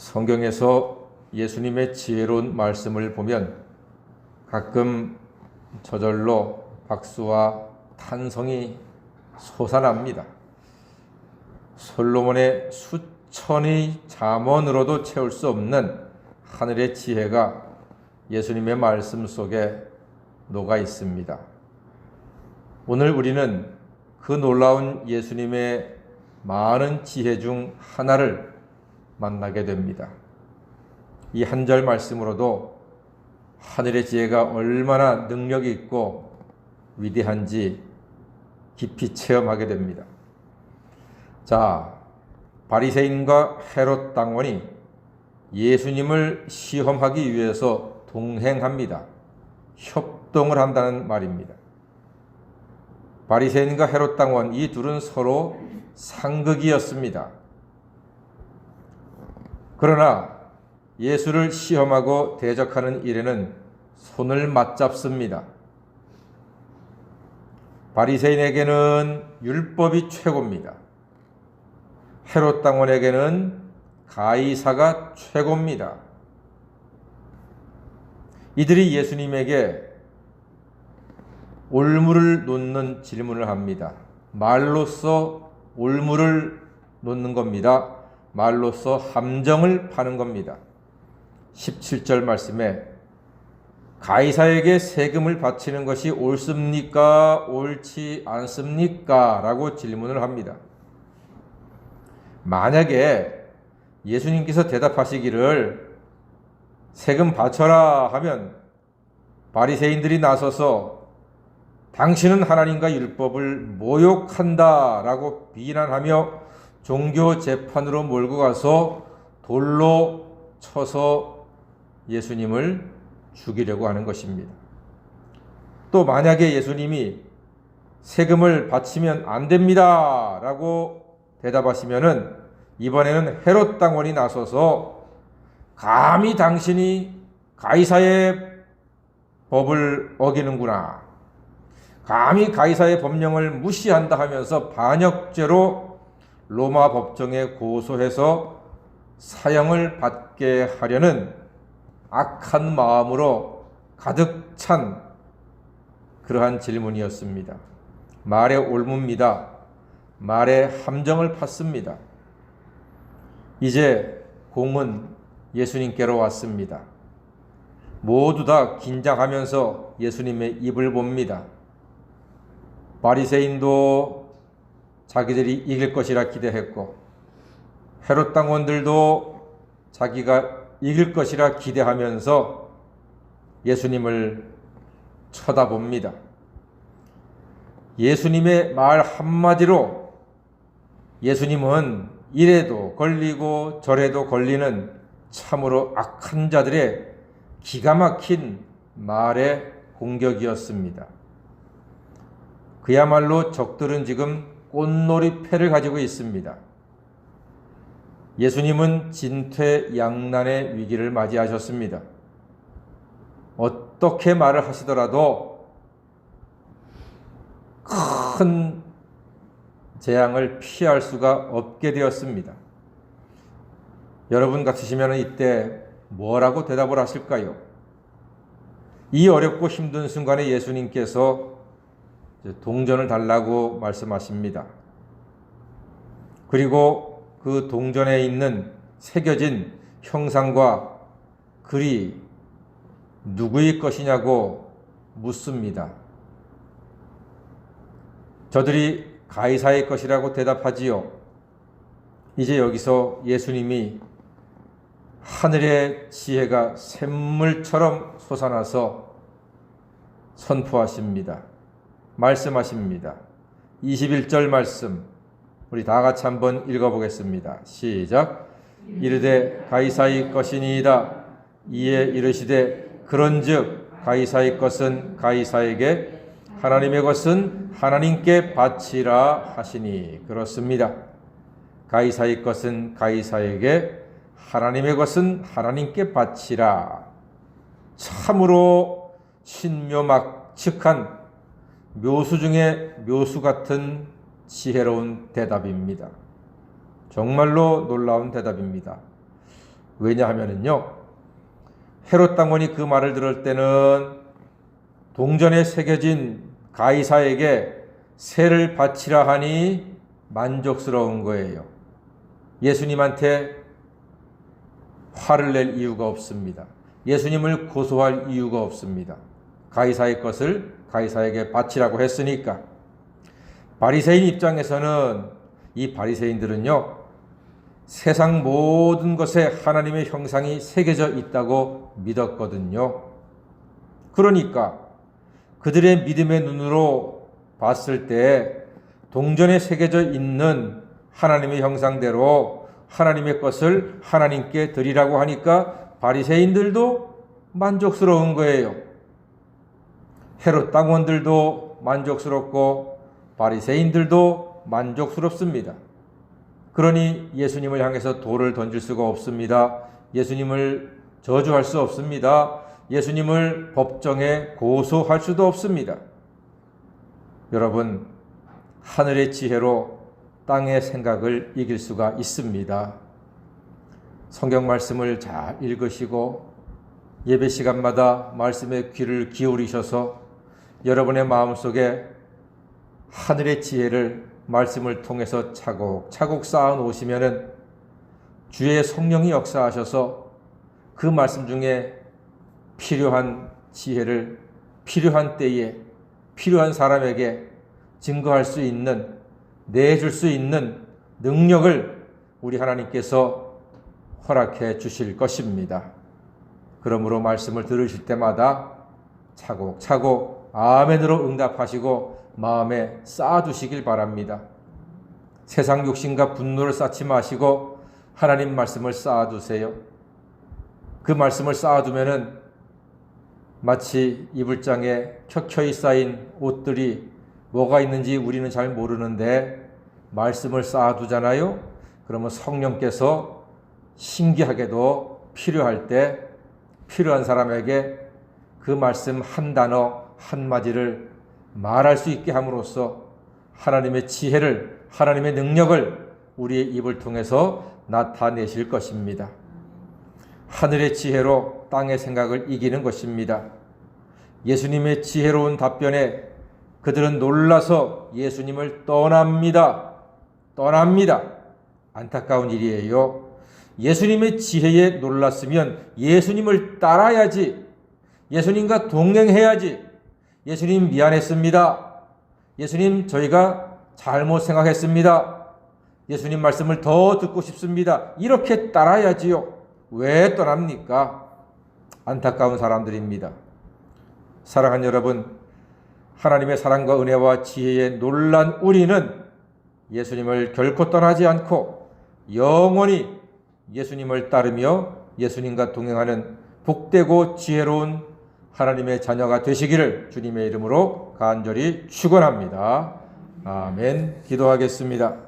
성경에서 예수님의 지혜로운 말씀을 보면 가끔 저절로 박수와 탄성이 솟아납니다. 솔로몬의 수천의 잠언으로도 채울 수 없는 하늘의 지혜가 예수님의 말씀 속에 녹아 있습니다. 오늘 우리는 그 놀라운 예수님의 많은 지혜 중 하나를 만나게 됩니다. 이 한 절 말씀으로도 하늘의 지혜가 얼마나 능력이 있고 위대한지 깊이 체험하게 됩니다. 자, 바리새인과 헤롯 당원이 예수님을 시험하기 위해서 동행합니다. 협동을 한다는 말입니다. 바리새인과 헤롯 당원 이 둘은 서로 상극이었습니다. 그러나 예수를 시험하고 대적하는 일에는 손을 맞잡습니다. 바리새인에게는 율법이 최고입니다. 헤롯 당원에게는 가이사가 최고입니다. 이들이 예수님에게 올무를 놓는 질문을 합니다. 말로써 올무를 놓는 겁니다. 말로써 함정을 파는 겁니다. 17절 말씀에 가이사에게 세금을 바치는 것이 옳습니까? 옳지 않습니까? 라고 질문을 합니다. 만약에 예수님께서 대답하시기를 세금 바쳐라 하면 바리새인들이 나서서 당신은 하나님과 율법을 모욕한다 라고 비난하며 종교 재판으로 몰고 가서 돌로 쳐서 예수님을 죽이려고 하는 것입니다. 또 만약에 예수님이 세금을 바치면 안 됩니다 라고 대답하시면은 이번에는 헤롯 당원이 나서서 감히 당신이 가이사의 법을 어기는구나, 감히 가이사의 법령을 무시한다 하면서 반역죄로 로마 법정에 고소해서 사형을 받게 하려는 악한 마음으로 가득 찬 그러한 질문이었습니다. 말의 올무입니다. 말의 함정을 팠습니다. 이제 공은 예수님께로 왔습니다. 모두 다 긴장하면서 예수님의 입을 봅니다. 바리새인도 자기들이 이길 것이라 기대했고 헤롯 당원들도 자기가 이길 것이라 기대하면서 예수님을 쳐다봅니다. 예수님의 말 한마디로 예수님은 이래도 걸리고 저래도 걸리는 참으로 악한 자들의 기가 막힌 말의 공격이었습니다. 그야말로 적들은 지금 꽃놀이패를 가지고 있습니다. 예수님은 진퇴양난의 위기를 맞이하셨습니다. 어떻게 말을 하시더라도 큰 재앙을 피할 수가 없게 되었습니다. 여러분 같으시면 이때 뭐라고 대답을 하실까요? 이 어렵고 힘든 순간에 예수님께서 동전을 달라고 말씀하십니다. 그리고 그 동전에 있는 새겨진 형상과 글이 누구의 것이냐고 묻습니다. 저들이 가이사의 것이라고 대답하지요. 이제 여기서 예수님이 하늘의 지혜가 샘물처럼 솟아나서 선포하십니다. 말씀하십니다. 21절 말씀 우리 다 같이 한번 읽어보겠습니다. 시작. 이르되 가이사의 것이니이다. 이에 이르시되 그런즉 가이사의 것은 가이사에게 하나님의 것은 하나님께 바치라 하시니 그렇습니다. 가이사의 것은 가이사에게 하나님의 것은 하나님께 바치라. 참으로 신묘막측한 묘수 중에 묘수 같은 지혜로운 대답입니다. 정말로 놀라운 대답입니다. 왜냐하면은요, 헤롯 당원이 그 말을 들을 때는 동전에 새겨진 가이사에게 세를 바치라 하니 만족스러운 거예요. 예수님한테 화를 낼 이유가 없습니다. 예수님을 고소할 이유가 없습니다. 가이사의 것을 가이사에게 바치라고 했으니까. 바리새인 입장에서는 이 바리새인들은요, 세상 모든 것에 하나님의 형상이 새겨져 있다고 믿었거든요. 그러니까 그들의 믿음의 눈으로 봤을 때 동전에 새겨져 있는 하나님의 형상대로 하나님의 것을 하나님께 드리라고 하니까 바리새인들도 만족스러운 거예요. 헤롯 당원들도 만족스럽고 바리새인들도 만족스럽습니다. 그러니 예수님을 향해서 돌을 던질 수가 없습니다. 예수님을 저주할 수 없습니다. 예수님을 법정에 고소할 수도 없습니다. 여러분, 하늘의 지혜로 땅의 생각을 이길 수가 있습니다. 성경 말씀을 잘 읽으시고 예배 시간마다 말씀에 귀를 기울이셔서 여러분의 마음속에 하늘의 지혜를 말씀을 통해서 차곡차곡 쌓아 놓으시면은 주의 성령이 역사하셔서 그 말씀 중에 필요한 지혜를 필요한 때에 필요한 사람에게 증거할 수 있는, 내줄 수 있는 능력을 우리 하나님께서 허락해 주실 것입니다. 그러므로 말씀을 들으실 때마다 차곡차곡 아멘으로 응답하시고 마음에 쌓아두시길 바랍니다. 세상 욕심과 분노를 쌓지 마시고 하나님 말씀을 쌓아두세요. 그 말씀을 쌓아두면은 마치 이불장에 켜켜이 쌓인 옷들이 뭐가 있는지 우리는 잘 모르는데 말씀을 쌓아두잖아요. 그러면 성령께서 신기하게도 필요할 때 필요한 사람에게 그 말씀 한 단어 한마디를 말할 수 있게 함으로써 하나님의 지혜를, 하나님의 능력을 우리의 입을 통해서 나타내실 것입니다. 하늘의 지혜로 땅의 생각을 이기는 것입니다. 예수님의 지혜로운 답변에 그들은 놀라서 예수님을 떠납니다. 안타까운 일이에요. 예수님의 지혜에 놀랐으면 예수님을 따라야지. 예수님과 동행해야지. 예수님 미안했습니다. 예수님 저희가 잘못 생각했습니다. 예수님 말씀을 더 듣고 싶습니다. 이렇게 따라야지요. 왜 떠납니까? 안타까운 사람들입니다. 사랑하는 여러분, 하나님의 사랑과 은혜와 지혜에 놀란 우리는 예수님을 결코 떠나지 않고 영원히 예수님을 따르며 예수님과 동행하는 복되고 지혜로운 하나님의 자녀가 되시기를 주님의 이름으로 간절히 축원합니다. 아멘. 기도하겠습니다.